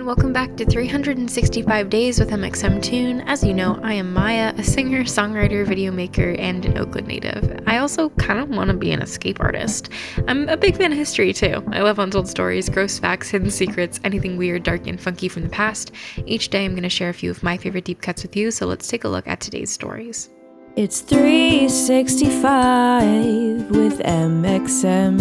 welcome back to 365 Days with mxmtoon. As you know, I am Maia, a singer, songwriter, video maker, and an Oakland native. I also kind of want to be an escape artist. I'm a big fan of history too. I love untold stories, gross facts, hidden secrets, anything weird, dark, and funky from the past. Each day I'm going to share a few of my favorite deep cuts with you, so let's take a look at today's stories. It's 365 with mxmtoon.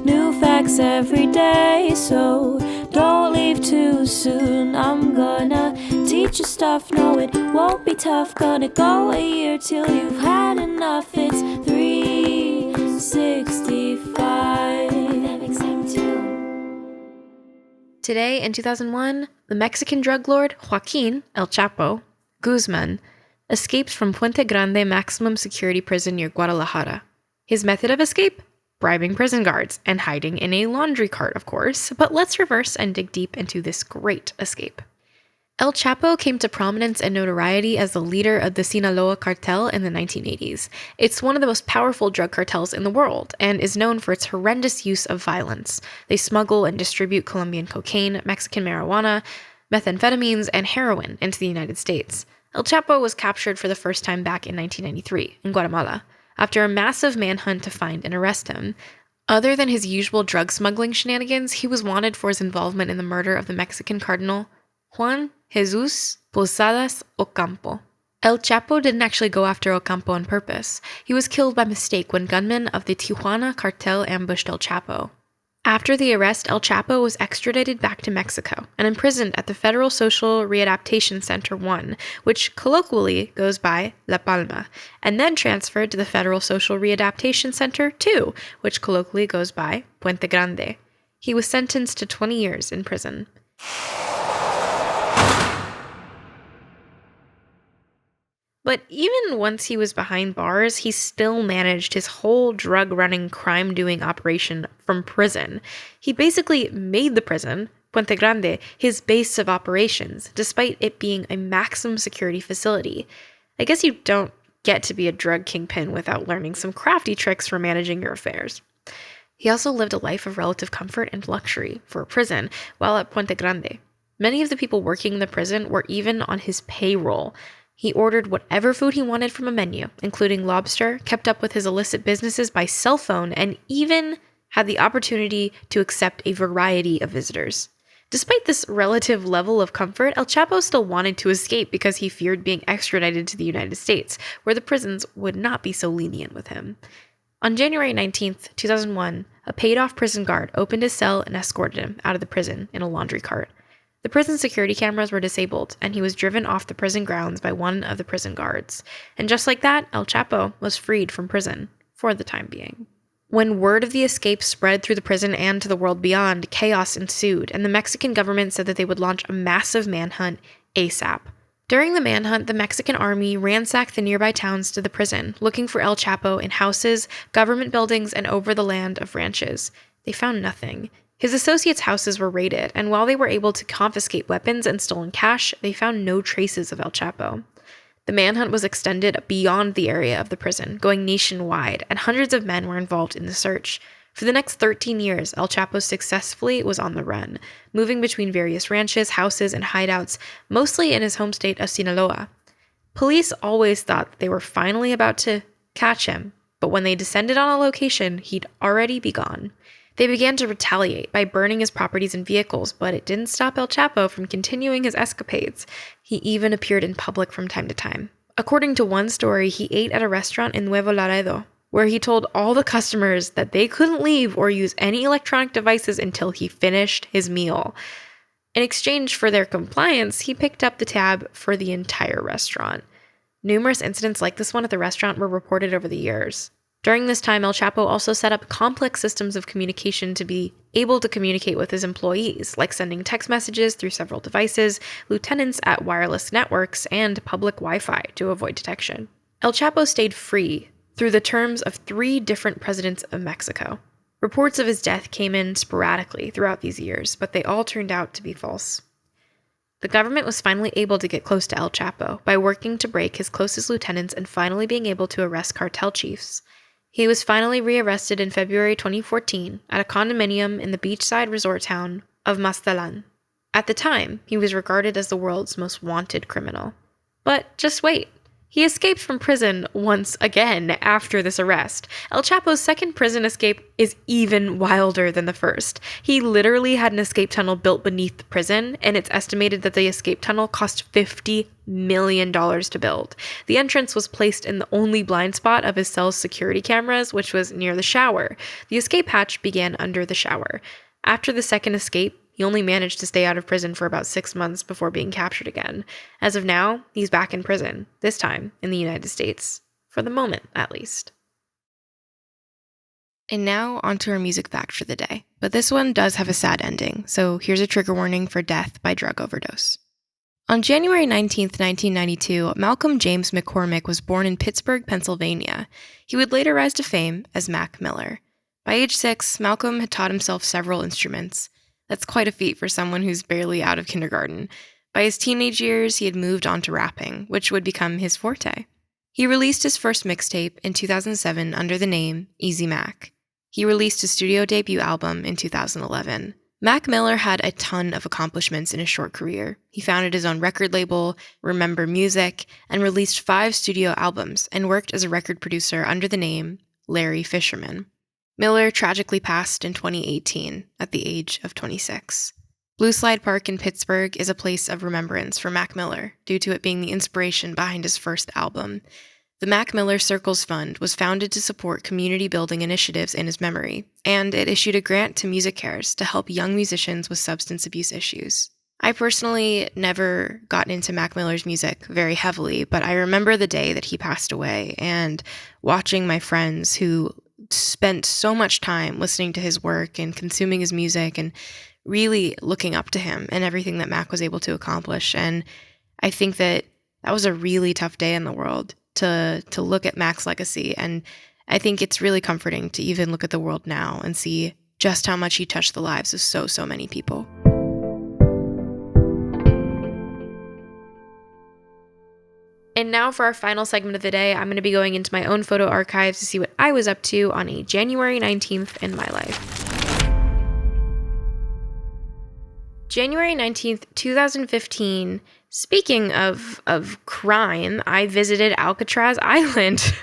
New facts every day, so don't leave too soon. I'm gonna teach you stuff, no it won't be tough. Gonna go a year till you've had enough. It's 365 mxmtoon. Today, in 2001, the Mexican drug lord Joaquin El Chapo Guzman escapes from Puente Grande maximum security prison near Guadalajara. His method of escape? Bribing prison guards and hiding in a laundry cart, of course. But let's reverse and dig deep into this great escape. El Chapo came to prominence and notoriety as the leader of the Sinaloa cartel in the 1980s. It's one of the most powerful drug cartels in the world and is known for its horrendous use of violence. They smuggle and distribute Colombian cocaine, Mexican marijuana, methamphetamines, and heroin into the United States. El Chapo was captured for the first time back in 1993 in Guatemala, after a massive manhunt to find and arrest him. Other than his usual drug smuggling shenanigans, he was wanted for his involvement in the murder of the Mexican cardinal Juan Jesus Posadas Ocampo. El Chapo didn't actually go after Ocampo on purpose. He was killed by mistake when gunmen of the Tijuana cartel ambushed El Chapo. After the arrest, El Chapo was extradited back to Mexico and imprisoned at the Federal Social Readaptation Center 1, which colloquially goes by La Palma, and then transferred to the Federal Social Readaptation Center 2, which colloquially goes by Puente Grande. He was sentenced to 20 years in prison. But even once he was behind bars, he still managed his whole drug-running, crime-doing operation from prison. He basically made the prison, Puente Grande, his base of operations, despite it being a maximum security facility. I guess you don't get to be a drug kingpin without learning some crafty tricks for managing your affairs. He also lived a life of relative comfort and luxury for a prison while at Puente Grande. Many of the people working in the prison were even on his payroll. He ordered whatever food he wanted from a menu, including lobster, kept up with his illicit businesses by cell phone, and even had the opportunity to accept a variety of visitors. Despite this relative level of comfort, El Chapo still wanted to escape because he feared being extradited to the United States, where the prisons would not be so lenient with him. On January 19, 2001, a paid-off prison guard opened his cell and escorted him out of the prison in a laundry cart. The prison security cameras were disabled, and he was driven off the prison grounds by one of the prison guards. And just like that, El Chapo was freed from prison, for the time being. When word of the escape spread through the prison and to the world beyond, chaos ensued, and the Mexican government said that they would launch a massive manhunt ASAP. During the manhunt, the Mexican army ransacked the nearby towns to the prison, looking for El Chapo in houses, government buildings, and over the land of ranches. They found nothing. His associates' houses were raided, and while they were able to confiscate weapons and stolen cash, they found no traces of El Chapo. The manhunt was extended beyond the area of the prison, going nationwide, and hundreds of men were involved in the search. For the next 13 years, El Chapo successfully was on the run, moving between various ranches, houses, and hideouts, mostly in his home state of Sinaloa. Police always thought they were finally about to catch him, but when they descended on a location, he'd already be gone. They began to retaliate by burning his properties and vehicles, but it didn't stop El Chapo from continuing his escapades. He even appeared in public from time to time. According to one story, he ate at a restaurant in Nuevo Laredo, where he told all the customers that they couldn't leave or use any electronic devices until he finished his meal. In exchange for their compliance, he picked up the tab for the entire restaurant. Numerous incidents like this one at the restaurant were reported over the years. During this time, El Chapo also set up complex systems of communication to be able to communicate with his employees, like sending text messages through several devices, lieutenants at wireless networks, and public Wi-Fi to avoid detection. El Chapo stayed free through the terms of 3 different presidents of Mexico. Reports of his death came in sporadically throughout these years, but they all turned out to be false. The government was finally able to get close to El Chapo by working to break his closest lieutenants and finally being able to arrest cartel chiefs. He was finally rearrested in February 2014 at a condominium in the beachside resort town of Mazatlan. At the time, he was regarded as the world's most wanted criminal. But just wait. He escaped from prison once again after this arrest. El Chapo's second prison escape is even wilder than the first. He literally had an escape tunnel built beneath the prison, and it's estimated that the escape tunnel cost $50 million to build. The entrance was placed in the only blind spot of his cell's security cameras, which was near the shower. The escape hatch began under the shower. After the second escape, he only managed to stay out of prison for about 6 months before being captured again. As of now, he's back in prison, this time in the United States. For the moment, at least. And now, onto our music fact for the day. But this one does have a sad ending, so here's a trigger warning for death by drug overdose. On January 19, 1992, Malcolm James McCormick was born in Pittsburgh, Pennsylvania. He would later rise to fame as Mac Miller. By age 6, Malcolm had taught himself several instruments. That's quite a feat for someone who's barely out of kindergarten. By his teenage years, he had moved on to rapping, which would become his forte. He released his first mixtape in 2007 under the name Easy Mac. He released his studio debut album in 2011. Mac Miller had a ton of accomplishments in his short career. He founded his own record label, Remember Music, and released 5 studio albums and worked as a record producer under the name Larry Fisherman. Miller tragically passed in 2018 at the age of 26. Blue Slide Park in Pittsburgh is a place of remembrance for Mac Miller due to it being the inspiration behind his first album. The Mac Miller Circles Fund was founded to support community building initiatives in his memory, and it issued a grant to Music Cares to help young musicians with substance abuse issues. I personally never got into Mac Miller's music very heavily, but I remember the day that he passed away and watching my friends who spent so much time listening to his work and consuming his music and really looking up to him and everything that Mac was able to accomplish. And I think that that was a really tough day in the world to look at Mac's legacy. And I think it's really comforting to even look at the world now and see just how much he touched the lives of so many people. And now for our final segment of the day, I'm going to be going into my own photo archives to see what I was up to on a January 19th in my life. January 19th, 2015, speaking of crime, I visited Alcatraz Island.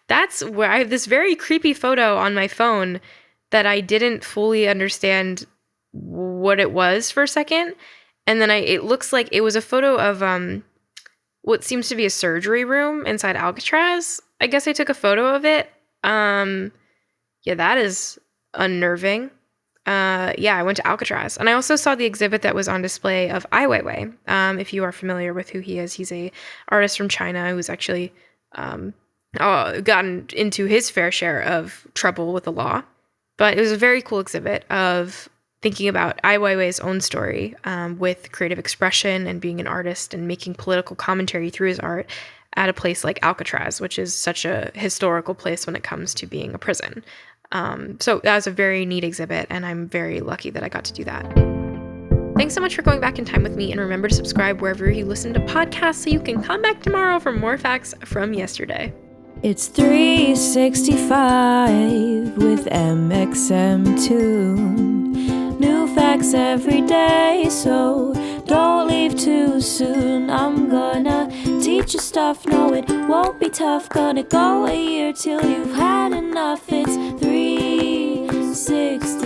That's where I have this very creepy photo on my phone that I didn't fully understand what it was for a second. And then it looks like it was a photo of what seems to be a surgery room inside Alcatraz. I guess I took a photo of it. Yeah, that is unnerving. I went to Alcatraz. And I also saw the exhibit that was on display of Ai Weiwei. If you are familiar with who he is, he's a artist from China who's actually gotten into his fair share of trouble with the law. But it was a very cool exhibit of thinking about Ai Weiwei's own story with creative expression and being an artist and making political commentary through his art at a place like Alcatraz, which is such a historical place when it comes to being a prison. So that was a very neat exhibit, and I'm very lucky that I got to do that. Thanks so much for going back in time with me, and remember to subscribe wherever you listen to podcasts so you can come back tomorrow for more facts from yesterday. It's 365 with mxmtoon. New facts every day, so don't leave too soon. I'm gonna teach you stuff, no it won't be tough. Gonna go a year till you've had enough. It's 365